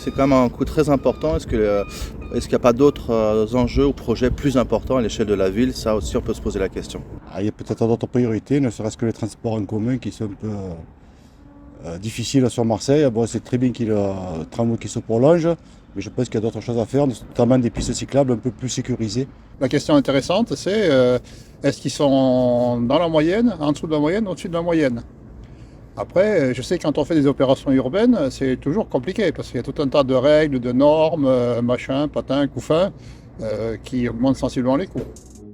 c'est quand même un coût très important. Est-ce qu'il n'y a pas d'autres enjeux ou projets plus importants à l'échelle de la ville? Ça aussi, on peut se poser la question. Il y a peut-être d'autres priorités, ne serait-ce que les transports en commun qui sont un peu difficiles sur Marseille. Bon, c'est très bien qu'il y ait le tramway qui se prolonge, mais je pense qu'il y a d'autres choses à faire, notamment des pistes cyclables un peu plus sécurisées. La question intéressante, c'est est-ce qu'ils sont dans la moyenne, en dessous de la moyenne, au-dessus de la moyenne? Après, je sais que quand on fait des opérations urbaines, c'est toujours compliqué parce qu'il y a tout un tas de règles, de normes, machin, patin, couffin, qui augmentent sensiblement les coûts.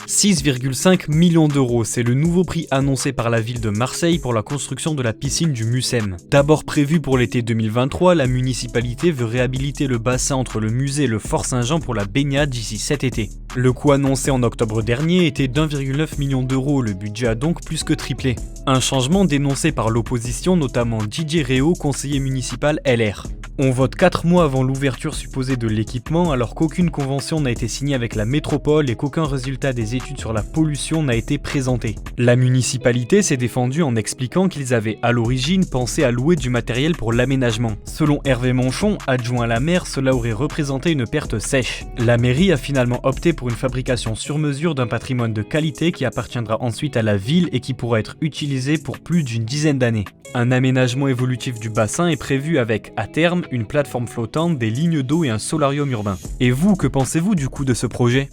6,5 millions d'euros, c'est le nouveau prix annoncé par la ville de Marseille pour la construction de la piscine du Mucem. D'abord prévu pour l'été 2023, la municipalité veut réhabiliter le bassin entre le musée et le Fort Saint-Jean pour la baignade d'ici cet été. Le coût annoncé en octobre dernier était d'1,9 million d'euros, le budget a donc plus que triplé. Un changement dénoncé par l'opposition, notamment Didier Réau, conseiller municipal LR. On vote 4 mois avant l'ouverture supposée de l'équipement alors qu'aucune convention n'a été signée avec la métropole et qu'aucun résultat des études sur la pollution n'a été présenté. La municipalité s'est défendue en expliquant qu'ils avaient à l'origine pensé à louer du matériel pour l'aménagement. Selon Hervé Monchon, adjoint à la maire, cela aurait représenté une perte sèche. La mairie a finalement opté pour une fabrication sur mesure d'un patrimoine de qualité qui appartiendra ensuite à la ville et qui pourra être utilisé pour plus d'une dizaine d'années. Un aménagement évolutif du bassin est prévu avec, à terme, une plateforme flottante, des lignes d'eau et un solarium urbain. Et vous, que pensez-vous du coût de ce projet ?